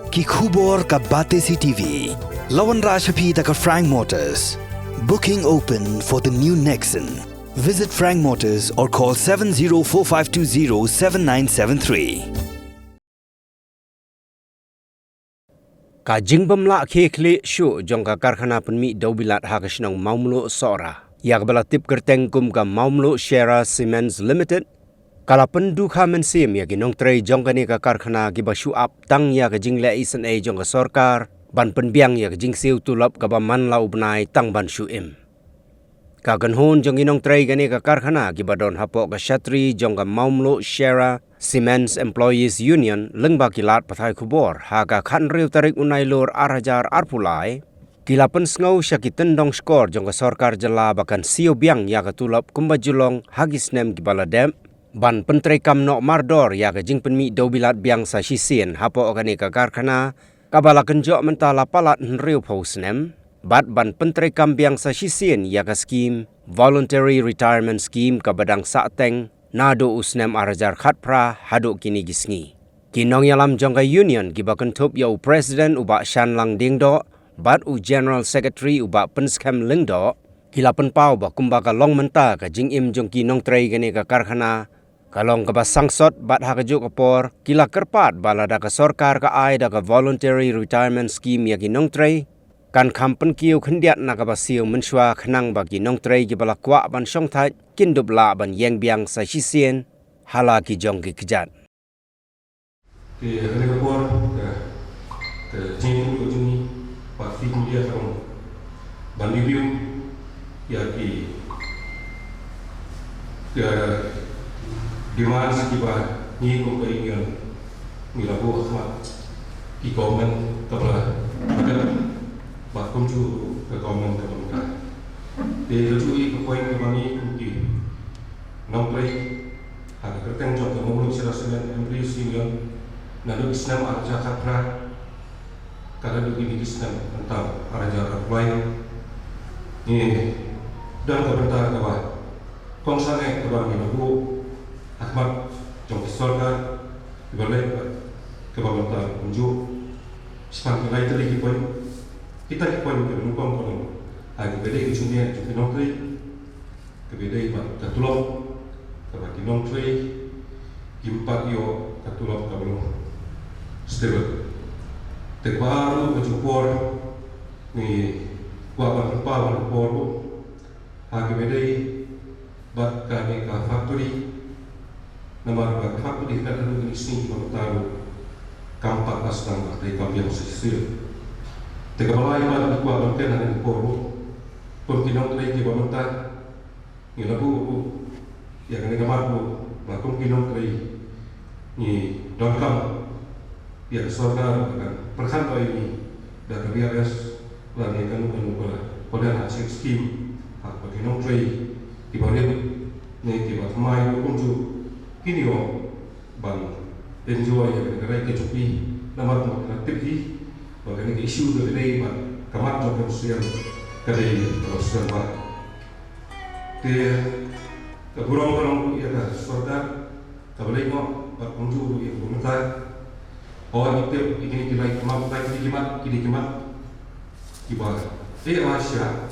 Ki khubor ka Bate CTV. Lawan Rajaphi taka Frank Motors. Booking open for the new Nexon. Visit Frank Motors or call 7045207973. Ka jingbam la kekli shu jongka karkhana penmi daubilat hakashnong maumlo sora. Yak bala tip kerteng kum ka maumlo Shera Cements Limited. Kala pendukha mensim ya ginong trei jongka ni ka karkhana giba shu up tang ya ka jingle isen e jongka sorkar. Ban penbiang ya ka jing siu tulap ka ba man lau benai tang ban shu im. Ka ganhon jong ginong trei gani ka karkhana giba don hapok ka shatri jongka maumlo Shera Cements Employees Union lengba kilat pathai kubor haga khan riu tarik unai lor arajar arpulai kilapan sngau syakitan dong skor jongka sorkar jela bakan sio biang ya ka tulap kumba julong hagis nem gibala dem ban pentrei kam nok mardor ya ka jing penmi daubilat biang sa sisien hapo ogani ka karkhana kabala kenjok mentala palat riu pos nem bat ban pentrei kam biang sa sisien ya ka scheme voluntary retirement scheme ka badang sateng nado usnem arajar khatpra haduk kini gisngi. Kinong yalam jongga union gibakan top yau president uba Shan Lang Dingdo, bat u general secretary uba penskam lengdo, kilapan pau ba kumbaka long menta ka jing im jong kinong trei gani ka karkhana, kalong ka ba sangsot bat hakajuk apor, kila kerpat balada ka sorkar ka ai da ka voluntary retirement scheme ya kinong trei, kan kampen kiu khendiat na ka ba siu menswa khnang ba kinong trei gibala kwa ban song thai kindup la ban yang biang sa sisien hala ki jong ki kejat. Thì ở đây có con trên những nội dung và phim media trong bản review thì demand sekitar ni komplain yang milaku amat di komen kepada và công chủ ke komen ke pemerintah. Di rujui ke poin kembali bukti nomplay ada kerteng jom ke mulu sirasian Employees Union nalu Islam arja khatra kada dugini Islam tentang arja apply ni dan pemerintah kawa kongsane kawa milaku Ahmad jom sorga dibalik ke pemerintah unjuk sepanjang lain tadi poin kita poin ke numpang kono hari bedai ujungnya juga nongkri ke bedai pak katulok ke bagi nongkri impak yo katulok ke belum stable terbaru kejupor ni kuapan pawan porbo hari bedai bat kami ke factory nama bak factory kan dulu ini sini tahu kampak asal dari kampiang sisir teka balai mana aku akan kena dengan porbo pemkinong tadi di bawah ni lagu yang ini kamar bu lakum kinong tadi ni dongkam ya saudara kan perkanto ini dari BRS lagi kan pada hasil skim apa kinong tadi di bawah ni di bawah mai kunju kini yo bang enjoy yang negara kecuali nama kreatif bahkan isu dari đây mà kamar cho Rusia kadai Rusia ba te ka burong ya ka sorda ka balai mo ba kunju ya bumta oh itu ini dilai kamar tai kini kimat kiba te Asia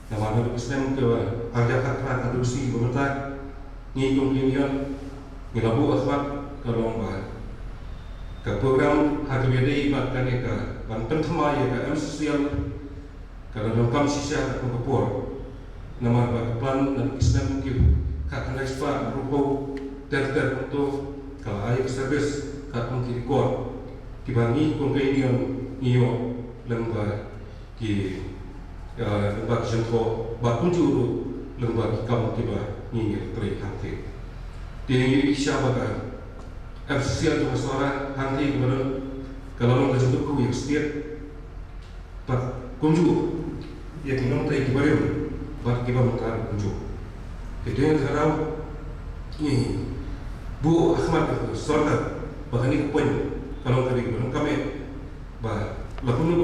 nama nama Islam ke harga katra kadusi bumta ni union ni labu asbat kalau ba ke program harga bedai bahkan ke banten thama ya ke sosial kalau lengkap sisa ke kapur nama plan dan Islam mungkin akan ekspor berupa ter untuk kalau air service akan mungkin kuat dibanding konvenian nio lembaga ki lembaga sentro bakunju lembaga kamu tiba ni terlihat hati di siapa FCL itu suara hanti kepada kalau orang terjatuh yang setiap tak kunju ya kita nanti kembali buat kita mentar kunju itu yang sekarang ini Bu Ahmad suara bahkan ini poin kalau tadi kami bah lapun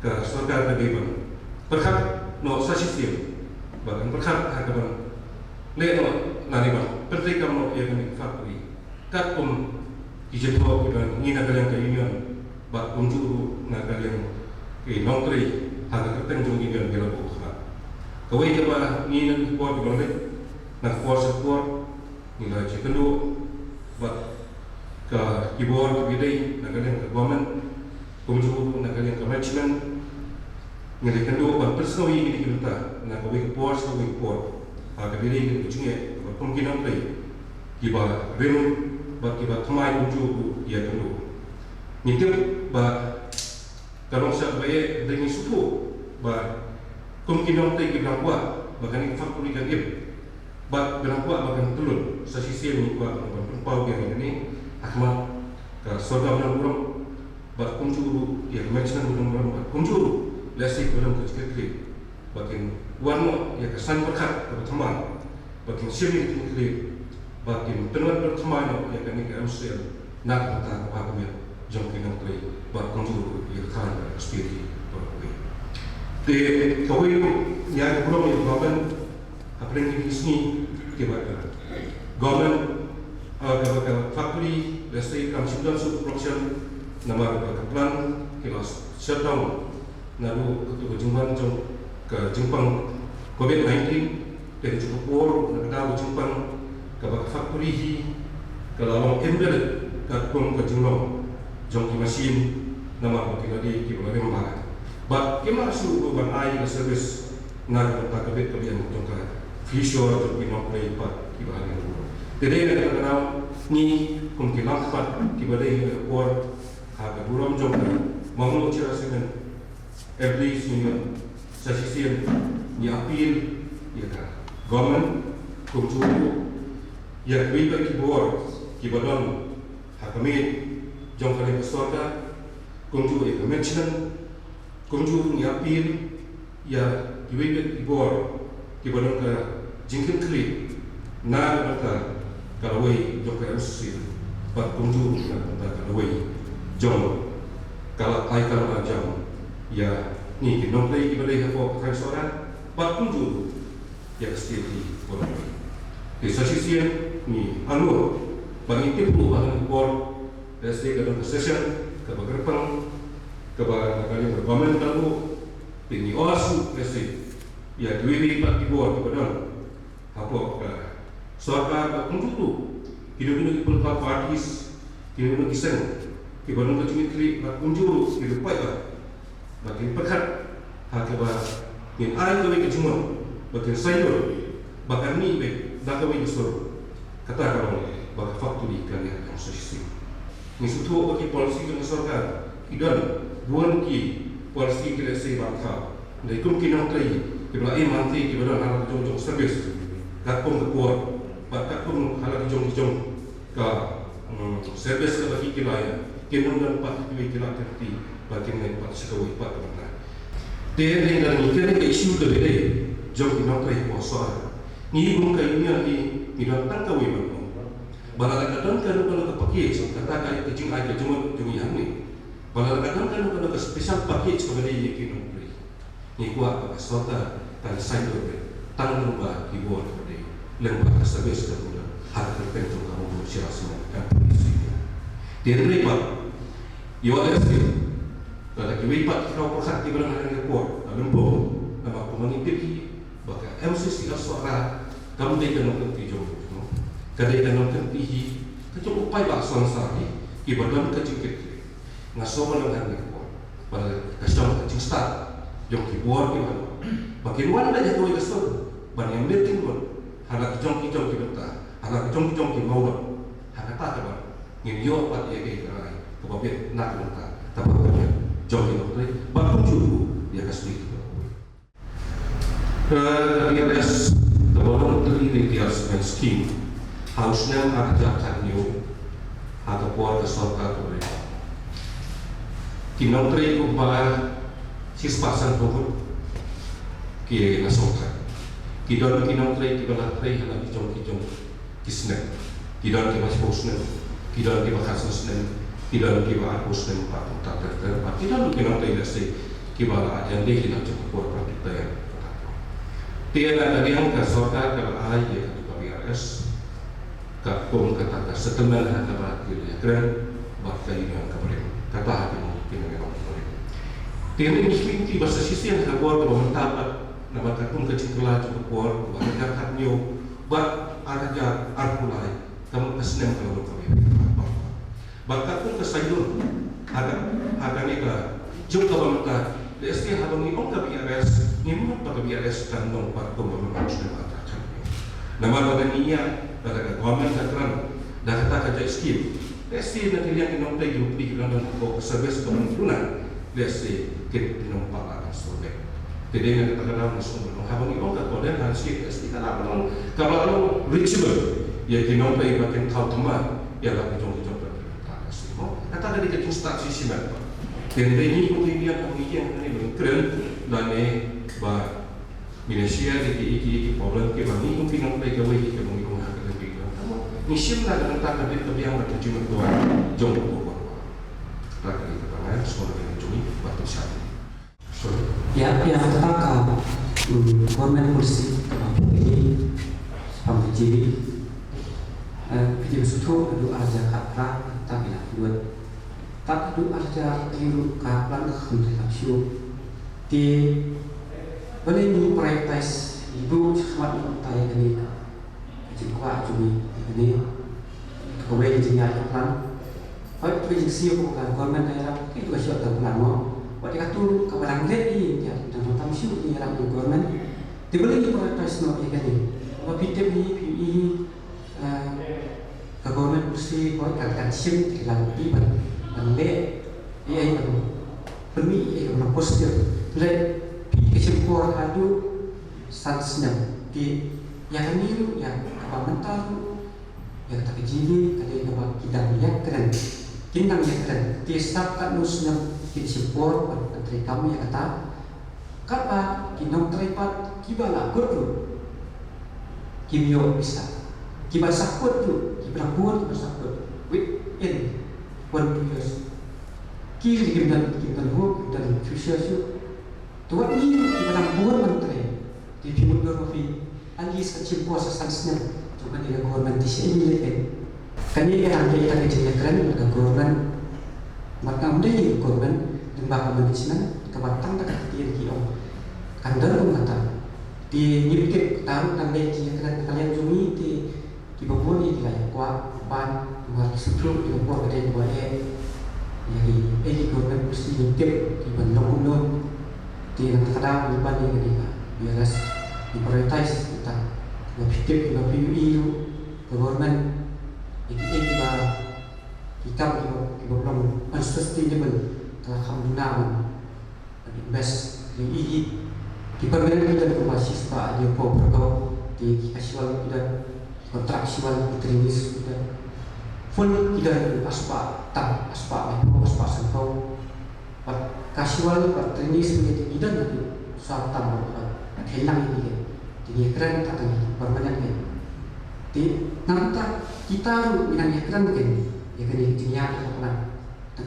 ke suara tadi bang perkat no sasistim bahkan perkat harga bang leno nari bang penting kamu yang kami faktori kat dijatuh kita ingin ada yang keinginan bat kunjuru na kalian ke nongtri hanga keteng jong ini yang bila buka. Kawai kaba ni nan kuat boleh na kuat support ni lah cekendo bat ke kibor ke bidai na kalian ke government kunjuru na kalian ke management ni kendo bat personal ini kita na kawai ke port kawai port aga bidai ke ujungnya bat kemungkinan play kiba rem bat kiba thamai kunjuru ia kendo Nitip ba kalau saya bayar dengan suku ba kemungkinan tay kita buat bahkan faktori kan ba kita buat bahkan turun sisi ni buat pau yang ini akmal ke saudara orang ba kunjuru yang macam orang kunjuru lesi orang kecil bahkan warna yang kesan berkat ke teman bahkan sini kecil bahkan teman berteman yang kami ke Australia nak tentang apa kami jom kena play buat kunjuru yang kan spiri berkuih. Di kau yang belum yang government apa yang di sini kepada government kepada factory lestari kami sudah production nama plan kelas shutdown nalu ketua jumpan jom ke Jepang COVID-19 dari cukup war nak Jepang kepada factory kalau embedded kat pun ke Jepang jom mesin nama kita di kita lembah. But kita masuk ke ai ke service nak kita kebet kalian jom ke visual jom kita play part kita hari ini. Jadi kita kenal ni kung kita part kita dari war harga buram jom ke mahu cara semen every single session ni appeal ya kan government kung cukup ya kita keyboard kita don hakamit jom kali bersorga, kunjung yang mention, kunjung yang appeal, ya diwujud ibor, dibanding ke jingkin klik, na mereka kalau jom ke usia, bat kunjung mereka kalau jom kalau ai kalau jom, ya ni kita nongklei kita boleh apa kan seorang, bat kunjung ya setiap orang. Di sisi ni anu, bagi tipu bagi ibor dari dalam session ke Bagerpang ke kali berkomen tahu ini oasu dari ya duit pak dibuat kepada apa ke suaka kunjuru hidup pelak partis hidup kisah kepada kecil kecil kunjuru hidup baik bagi pekat hakaba yang ai kau kecuma bagi sayur bahkan ni baik dah kau besar kata kalau bagi faktori kalian yang sesi ni suatu bagi polisi yang sorga idan buan ki polisi kita sebangsa dari kemungkinan tadi kita manti kita hal jong service kapung kekuat kapung hal jong ke service bagi kita ya kita dan pak kita terti bagi mereka sekali pak mana dia dengan ini isu berbeda jong kita tadi kuasa ni bukan ini kita tangkap iman Baladakan kalau kepakai, katakan kecing aja cuma yang ni. Baladakan kalau ke special package kepada ini kita beri. Ni kuat pakai sota dan sayur tanggung bah dibuat kepada lembah service kepada harga tertentu kamu berusaha semua dan polisi. Dia terlibat. Ia ada sih. Kalau kita lipat kalau perkat di dalam hari report, lembah nama komunitik, bahkan MCC suara kamu tidak nak terjun. Kadai dalam tertihi, kecil upaya bakson sari, ibadah kecil-kecil. Ngasoman dengan mereka, pada kasih kecil start, jom kibuat kibuat. Bagi mana dah jatuh kesel, banyak meeting pun, anak jom kita, anak jom kimau, anak tak kabar. Ini yo apa dia kerai, kebabit nak kita, tapi banyak jom kita, baru juru dia kasih itu. Dia res, terbaru terlihat dia scheme. Harusnya akan new atau buat kesorka tu mereka. Kinong teri kubah sispasan pun kiri nasoka. Kidon kinong teri kibalah teri hana kijong kisne. Kidon kibah posne. Kidon kibah kasusne. Kidon kibah posne patung tak terter. Kidon kinong teri nasi kibalah ajan deh hilang cukup buat praktik yang. Tiada dari yang kesorka kalau ayah itu kami RS. Kapung kata setelah kata batil ya keren bakai yang kemarin kata hatimu Tiada ni bahasa sisi yang terbuat dalam mendapat nama katun kecil kelah cukup kuat, warga katnyo, bak arja arpulai, kamu kesenam kalau kami. Bakat pun kesayur, ada ni ke, jauh kawan kita, lesnya habang ni orang kami ares, ni mana kami ares dan nomor pembangunan sudah mengatakan. Nama badan niya, badan government katran, dah kata kerja skim, lesnya nanti yang kita nampai jumpa di dalam servis pembangunan. Leslie kita nampak ada sobek. Jadi yang kita kenal musuh, habang ni orang kau dan harus kita istilah orang kalau reachable, ya kita nampai bagian tahu teman, ya lah kita jom berkata semua. Kata dari kita start sisi mana? Dan ini kemudian kemudian ini berkeren dan bah Malaysia di problem kita ni mungkin nampai gawe kita mungkin ada lebih. Ni siapa nak kata kita yang bertujuan tuan jom berbuat. Tak ada kita panggil sekolah yang cumi batu satu. Ya, yang tertangkap government polisi ini sampai video suatu itu aja kapra tak bila buat tak itu aja itu kapra untuk siu di boleh ni prioritas ibu semua tanya ini jika cumi ini kemudian jenis kapra kalau tu siu bukan government daerah itu siapa tahu nama. Waktu itu kebarang lagi ya dan tamu siu ni orang government dibeli ni prioritas no ini. Apa PTB PE ke government mesti buat kan sim dalam iban bende ia itu permi ia postur le PE sempur adu sansnya di yang ini yang apa mental yang tak kejili kali apa kita lihat keren kita lihat keren di start kan nusnya di sempur menteri kami yang kata kata kinong tripat kibala guru kimio bisa kiba sakut tu kiba buat kiba sakut within 1 years kiri kita hook dan future tu tuan ini kiba buat menteri di timur Norfi alis kecil puasa sansnya juga di government di sini lepas kami yang kita kerja keren dengan government maka mesti government dan bahkan manajemen kebatang tak ketir kiong kandar pun kata di nyipkit taruh dan lagi kalian cumi di bawah ni lah kuat ban buat sebelum di bawah ada dua jadi government mesti nyipkit di bandung di negara di banding ini biar diprioritas kita berfikir kita PUI government kita belum unsustainable telah kemudian invest di permainan kita ke mahasiswa dia berkau di kasual kita kontraksual trinis kita full kita aspa tak aspa itu aspa sampau kasual trinis menjadi tidak nanti soal tambah hilang ini jadi keren tak lagi permainan ini di nanti kita dengan keren mungkin ya kan ini jenis apa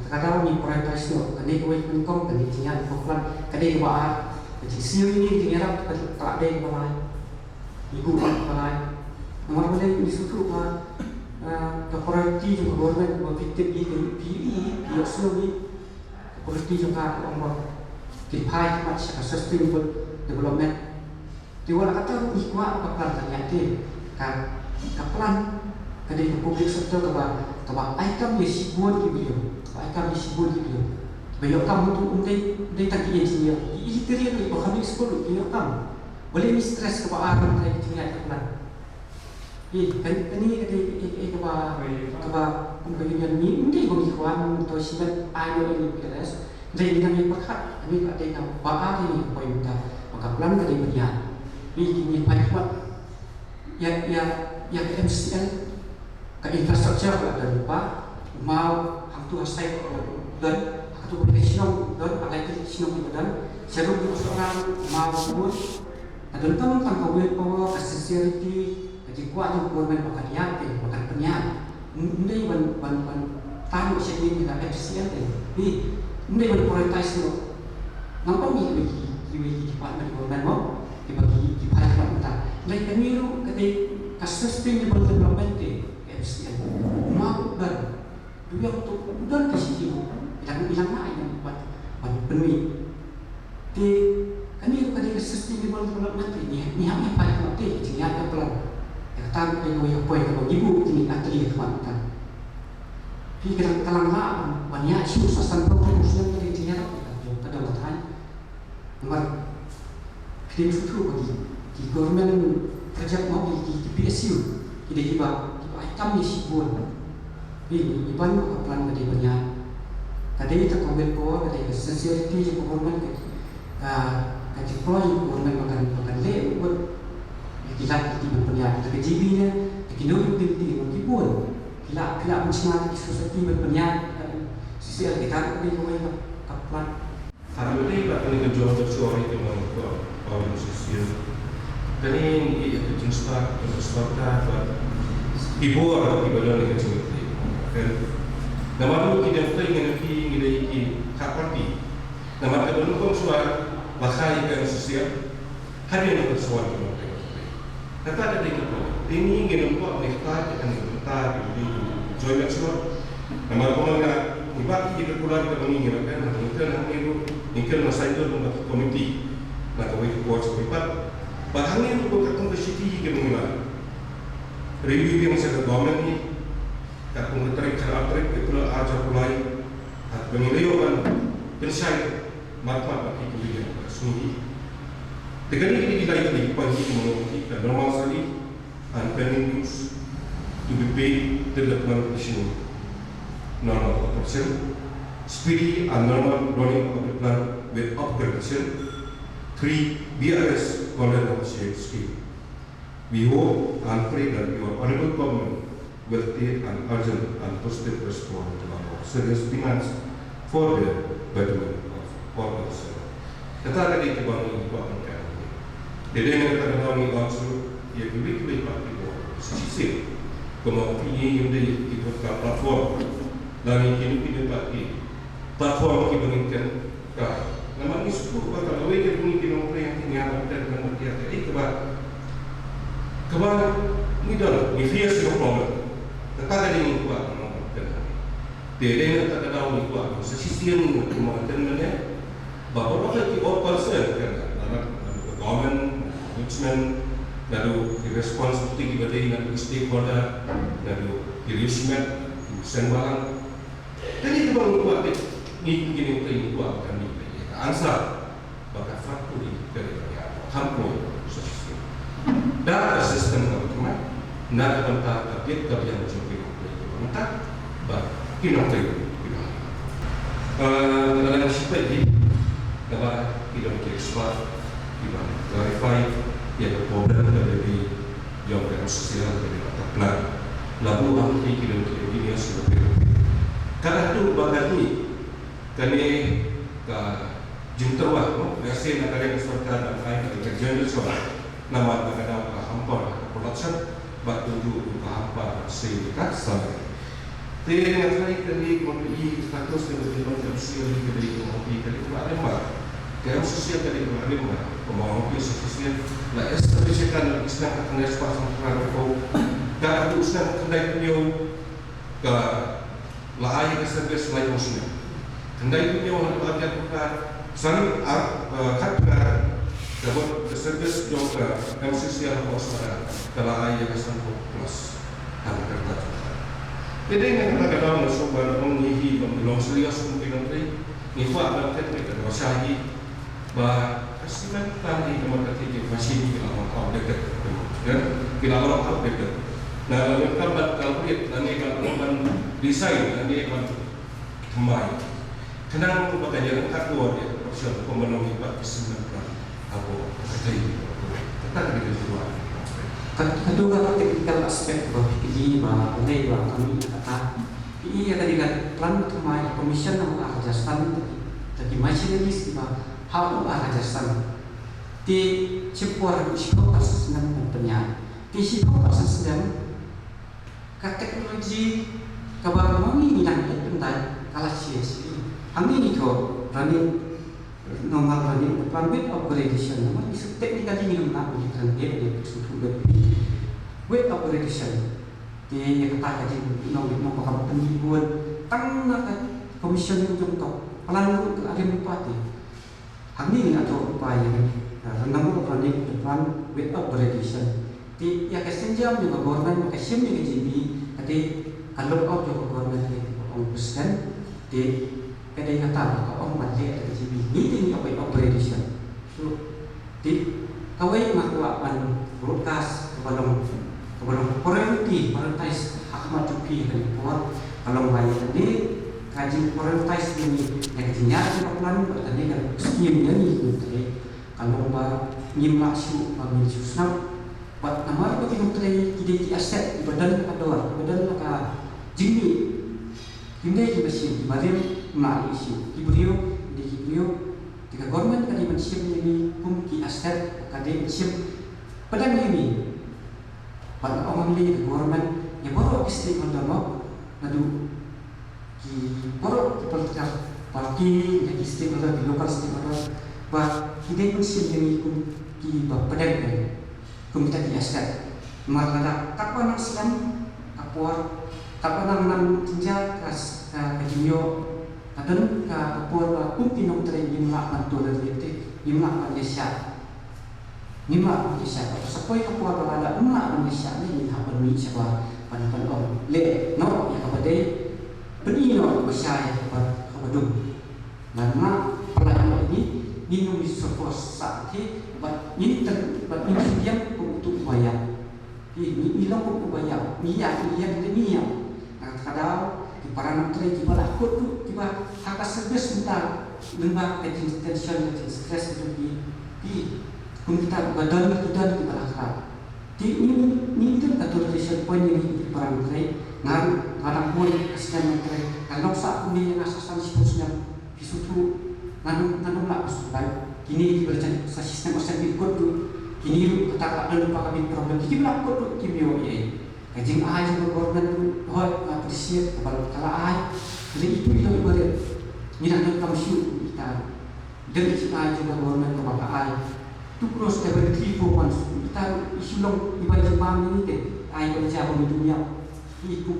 kadang ni prioritas tu kini kau ikut kau kini jenis apa kini kau jadi siu ini dengan tak ada yang balai, ibu balai, nomor balai ini suatu ke priority juga government berfikir ini PE, PSOE, priority juga orang dipai macam sustainable development. Dia kata ikut apa ternyata kan kapan kadang publik sektor kebab item yang sibuk di video, item yang sibuk di video. Banyak kamu tu untuk tak engineer. Ini kerja ni bahkan sekolah banyak kamu. Boleh ni stres ke orang saya tinggal ke mana. Kan ini kebahagiaan ni mungkin bagi kawan atau siapa ayo ini beres. Jadi kita ni pakat, kami ada yang bahar ni poin kita. Maka pelan kali berjalan. Ini pakai ya MCL ke infrastruktur ada lupa mau hantu asai dan atau profesional dan agak profesional dan seluruh persoalan maupun ada tentang power accessibility jadi kuat yang government bahkan yakin bahkan penyan ini ban tahu siapa dengan FCL ini prioritas itu nampak ni di department government mau dibagi di department kita lain pemilu ketika sustainable development FCL mau dan juga untuk dan ke situ bilang lain buat penuhi yang poin kalau ibu ini atli kemana pi kadang kalang lah banyak isu sasan promosi yang tadi dia pada waktu nomor kita itu di government kerja mau di PSU jadi iba item ni sibun ini iban plan tadi banyak tadi kita komen po tadi sensitivity di government ka deploy government makan le buat kita punya terkejibinya teknologi penting meskipun kita mencari sesuatu berpenyak sisi kita di rumah kaplan Hari ini kita akan jual itu mau sisi kani itu jenis ibu orang di badan ini jenis kan nama dulu kita ingin hak parti nama kita dulu suara bahaya kan sosial hari ini bersuara kata ada di ini ingin untuk mereka akan bertar di join semua nama orang ibarat kita pulang kita menginginkan kita itu ingin masa itu untuk komiti nak kawin kuat seperti bahan ini untuk ketemu city kita mengingat review yang saya government ni ketemu tarik itu aja mulai atau menilai pensai matematik itu sendiri. Dengan ini kita lagi pagi mengenai normal sekali and planning news to be paid development issue normal operation speedy and normal running of the plan with upgradation 3 BRS golden shared scheme. We hope and pray that your honorable government will take an urgent and positive response to our serious demands for the betterment of all of us. Kata tadi kita bangun itu jadi yang kita tahu langsung ia lebih parti sisi kemudian ini itu platform dan ini kita parti platform kita inginkan nama ini suku kata lawan kita mungkin orang yang tinggal dan nama dia jadi kebal ini dah we face the problem kata ini kuat jadi yang kita tahu ini kuat sisi yang kemudian bahwa kita concern kan government management lalu responsibility kepada dengan stakeholder lalu management sembarang jadi itu baru buat ini begini buat kami answer bagi faktor ini dari kampung sosial dan sistem teman nak tentang target kerja macam itu entah bagi kita dalam siapa ini dapat kita ekspor kita clarify yang problem dari yang sosial dari plan lalu apa yang kita sudah karena itu bagani kami ke jumlah versi negara serta dan lain kerjaan itu nama negara hampar production batu ke hampar sedekat sama. Tapi yang lain kami memiliki status dari sosial dari kopi dari keluarga Kaya sosial dari keluarga pembangunan sosial la establishkan Islam akan espace untuk kau dan itu Islam kendai punya ke lahai ke service lain Muslim kendai punya orang belajar bukan saling katkan dapat service juga sosial masyarakat ke lahai ke sangat plus hal kerja jadi yang kita katakan sobat mengihi belum serius mungkin nanti nifa dan teknik dan wasahi bah asilan tadi teman ketiga masih di dalam dekat dan di dalam dekat nah kalau kalkulit nanti kalau desain nanti akan kembali kenapa aku pakai jalan kedua dia opsi pemenuhi 49 aku kata itu tetap kita kedua kedua teknikal aspek ini bah ini bah kami kata ini tadi kan plan kemarin komision yang Rajasthan jadi masyarakat bah how Rajasthan di sebuah psikologi senang bertanya di psikologi sedang ke teknologi kabar mengi yang tentang kalah sia-sia kami itu running normal running plan upgradation namun isu teknikal ini nak bukan dia sudah web upgradation di kata jadi nomor penipuan tangan komision untuk plan untuk ada bupati ini atau upaya nomor running depan web upgradation Di ya kesenjam juga government kesim juga JB tadi kalau out juga government di orang presiden di kedai kata orang mati ada JB meeting apa operation so di kawai makuapan broadcast kebalong prioritas hak majupi dan kuat kalau bayar tadi kaji prioritas ini yang jenis plan bertanya kan skim ini gitu kalau nyimak su pamil susah buat nama bagi menteri ide aset badan ador badan maka jimi ini juga sih kemarin mak isu kibrio di kibrio jika government kali mensiap ini kumki aset kade mensiap pada ini pada orang ini government yang baru stakeholder mau nadu ki baru kita parti jadi stakeholder di lokal stakeholder bah ide mensiap ini kumki pada ini kumita di aset marada kapan Islam kapur kapan nam tinja kas kajinyo kadang kapur kumpinong tren yimla mantul dari yimla Malaysia yimla Malaysia sapoi kapur ada umma Malaysia ni hapan mi siapa pan om le no ya kapade penino besar kapadum nama pelayan ini minum sopos sakit ini yang untuk bayar ini hilang untuk bayar minyak ini kadang di para menteri di bawah kod di bawah hak asas sebentar lembah tension stress itu di kita badan kita di bawah di ini itu authorization point ini di para menteri ngan pun asisten menteri kalau saat ini asasan seterusnya disuruh nanu lah supaya kini dibaca sistem osen kod kini kata ada lupa kami problem kini berlaku kod kimio ya kajing ai juga korban hoi apresiat kalau ai jadi itu ibarat ni nak kamu shoot kita dan ai juga korban kepada ai tu cross every 3-4 months kita isulong ibarat bang ini ke ai pada cara dunia itu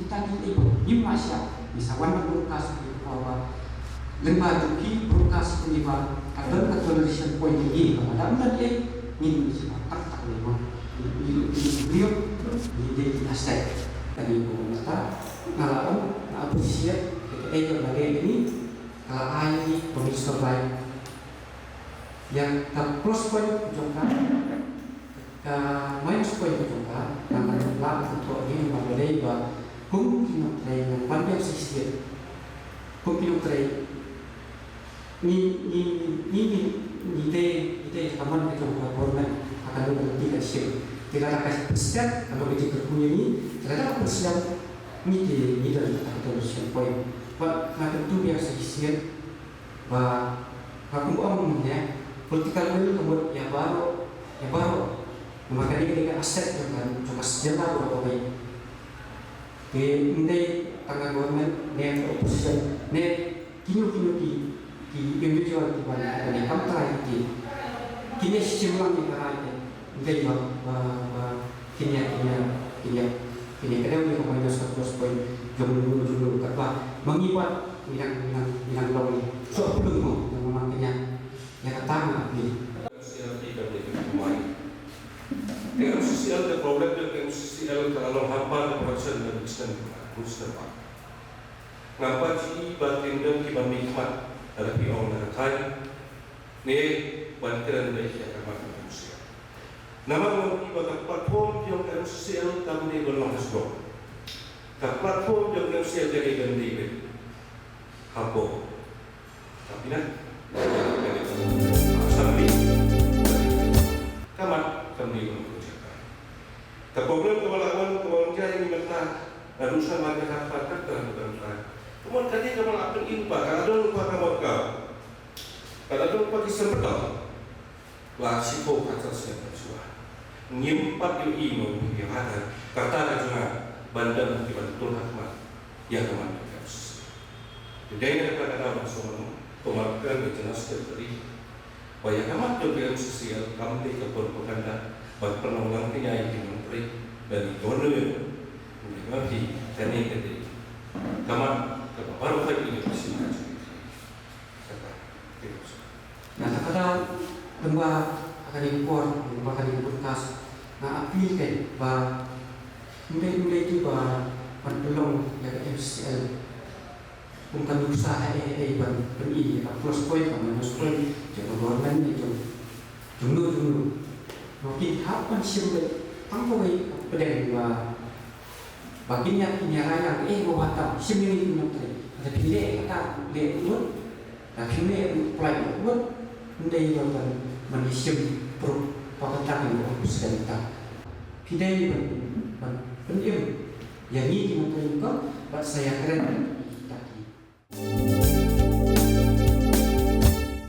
kita ini masya bisa wan berkas bahwa lembaga ki broadcast ini ba ada authorization point ini pada anda dia ini bisa tak lima ini beliau ini aset tadi pemerintah kalau apresiat itu lagi ini kalau ini pemirsa baik yang plus point juga minus point juga karena lah untuk ini mengenai bahwa mungkin yang pandai sistem mungkin ni ide kaman itu government akan berhenti kasih tidak ada kesediaan kalau kita punya ini tidak ada kesediaan ni dari kata point buat tentu biasa kisah bahwa aku omongnya political will kemudian yang baru maka ini dengan aset dengan cuma sejarah berapa baik ini tangga government ni opposition ni kini di individual di mana ada yang kampanye kini sistem yang kerana ini kini kadang mereka main satu poin jumlah kata mengibat yang lawan so belum yang memangnya yang kata ni dengan sosial problem dengan sosial kalau hampa production dan bisnis Mustafa ngapa sih batin dan kiban nikmat ada pion dan kain ni bantiran baik ya kamat manusia nama mengi baga platform yang kan sosial kami belum masuk ke platform yang kan sosial jadi ganti hapo tapi nak sampai kamat kami belum kerjakan ke problem kewalahan jaya ini mentah urusan masyarakat terhadap kemudian tadi kamu akan lupa, kalau lupa kamu kalau lupa disempet lah sipo kata saya bersuah nyimpat yang imo yang ada kata ada juga bandar di betul hikmat yang kemana terus jadi ini kata-kata langsung pemakaian jelas dari banyak amat juga sosial kami di propaganda bagi penolak penyayang menteri dari gubernur mengerti dan ini tadi kamu baru kali ini masih nah kadang lembah akan diimpor lembah akan dibekas appeal kan ba mulai itu ba belum ya MCL bukan usaha ban ini plus point sama minus point jadi government itu dulu mungkin kapan sih tanggung pedang ba baginya raya mau batam simili menteri ada pilih kata le pun tapi le play pun ndai ban manisim pro pakatan yang fokus kita pilih ban penim yang ini menteri kok buat saya keren